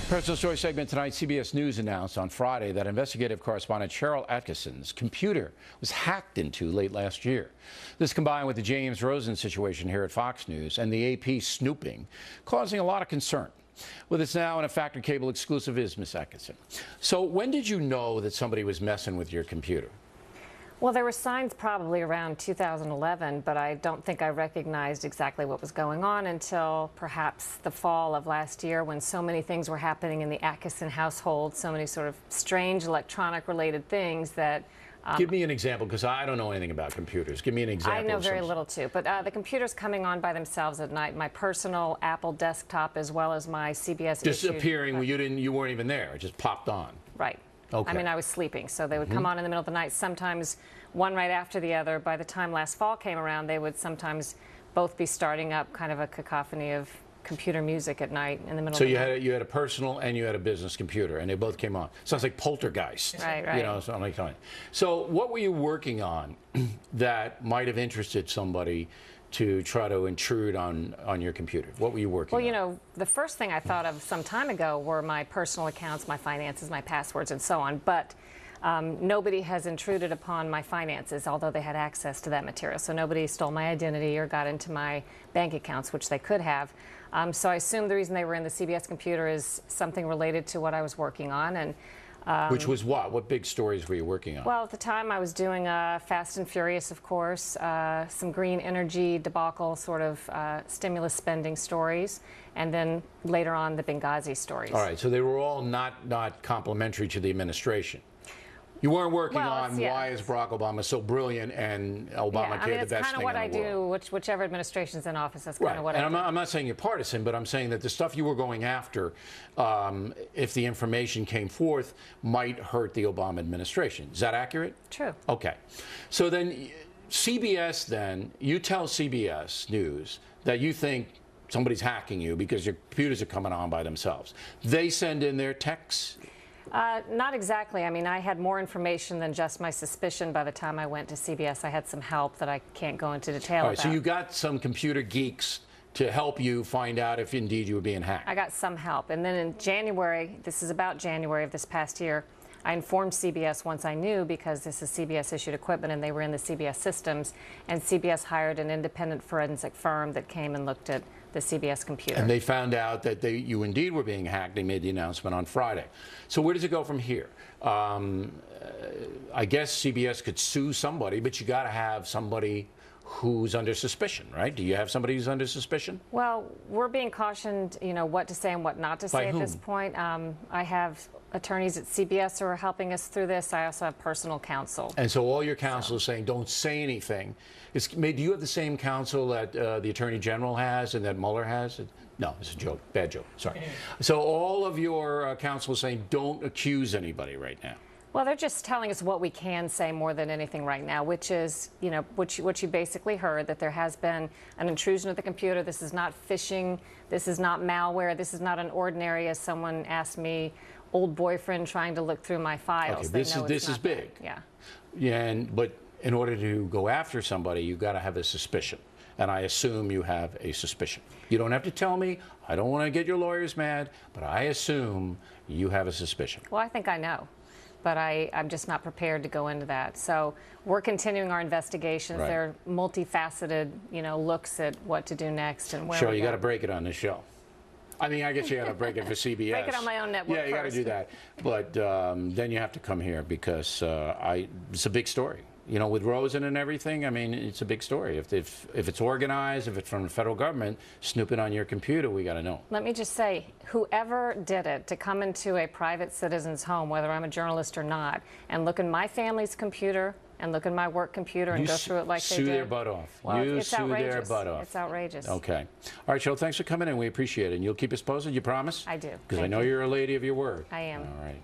Personal Story segment tonight. CBS News announced on Friday that investigative correspondent Sharyl Attkisson's computer was hacked into late last year. This combined with the James Rosen situation here at Fox News and the AP snooping, causing a lot of concern. With us now in a Factor Cable exclusive is Miss Attkisson. So when did you know that somebody was messing with your computer? Well, there were signs probably around 2011, but I don't think I recognized exactly what was going on until perhaps the fall of last year, when so many things were happening in the Attkisson household, so many sort of strange electronic-related things that... Give me an example, because I don't know anything about computers. Give me an example. I know very little, too. But the computers coming on by themselves at night, my personal Apple desktop as well as my CBS Just appearing when you weren't even there. It just popped on. Right. Okay. I mean, I was sleeping, so they would come on in the middle of the night, sometimes one right after the other. By the time last fall came around, they would sometimes both be starting up kind of a cacophony of computer music at night in the middle of the night. So you had a personal and you had a business computer, and they both came on. Sounds like poltergeist. Right, right. You know, something like that. So what were you working on that might have interested somebody to try to intrude on your computer? What were you working on? Well, you know, the first thing I thought of some time ago were my personal accounts, my finances, my passwords, and so on. But nobody has intruded upon my finances, although they had access to that material. So nobody stole my identity or got into my bank accounts, which they could have. So I assume the reason they were in the CBS computer is something related to what I was working on. And which was what? What big stories were you working on? Well, at the time I was doing Fast and Furious, of course, some green energy debacle sort of stimulus spending stories, and then later on the Benghazi stories. All right, so they were all not complimentary to the administration. You weren't working on why is Barack Obama so brilliant and Obamacare the best thing in the world. That's kind of what I do, whichever administration's in office, that's kind of what I do. I'm not saying you're partisan, but I'm saying that the stuff you were going after, if the information came forth, might hurt the Obama administration. Is that accurate? True. Okay. So then CBS, you tell CBS News that you think somebody's hacking you because your computers are coming on by themselves. They send in their techs? Not exactly. I mean, I had more information than just my suspicion by the time I went to CBS. I had some help that I can't go into detail about. All right, so you got some computer geeks to help you find out if indeed you were being hacked. I got some help. And then in January, this is about January of this past year, I informed CBS once I knew, because this is CBS-issued equipment and they were in the CBS systems, and CBS hired an independent forensic firm that came and looked at the CBS computer. And they found out that you indeed were being hacked. They made the announcement on Friday. So where does it go from here? I guess CBS could sue somebody, but you got to have somebody who's under suspicion, right? Do you have somebody who's under suspicion? Well, we're being cautioned, you know, what to say and what not to say at this point. I have attorneys at CBS who are helping us through this. I also have personal counsel. And so all your counsel is saying don't say anything. Do you have the same counsel that the Attorney General has and that Mueller has? No, it's a joke. Bad joke. Sorry. So all of your counsel is saying don't accuse anybody right now. Well, they're just telling us what we can say more than anything right now, which is, you know, what you basically heard, that there has been an intrusion of the computer. This is not phishing. This is not malware. This is not an ordinary, as someone asked me, old boyfriend trying to look through my files. Okay, this is big. Yeah. Yeah, but in order to go after somebody, you've got to have a suspicion. And I assume you have a suspicion. You don't have to tell me. I don't want to get your lawyers mad, but I assume you have a suspicion. Well, I think I know, but I'm just not prepared to go into that. So we're continuing our investigations. Right. They're multifaceted, you know, looks at what to do next and where Sure, we you go. got to break it on this show. I mean, I guess you got to break it for CBS. Break it on my own network. Yeah, you got to do that. But then you have to come here because it's a big story. You know, with Rosen and everything, I mean, it's a big story. If it's organized, if it's from the federal government snooping on your computer, we got to know. Let me just say, whoever did it to come into a private citizen's home, whether I'm a journalist or not, and look in my family's computer and look in my work computer and go through it like they did. Sue their butt off. Well, you it's sue outrageous. their butt off. It's outrageous. Okay. All right, Cheryl, thanks for coming in. We appreciate it. And you'll keep us posted, you promise? I do. Because I know you're a lady of your word. I am. All right.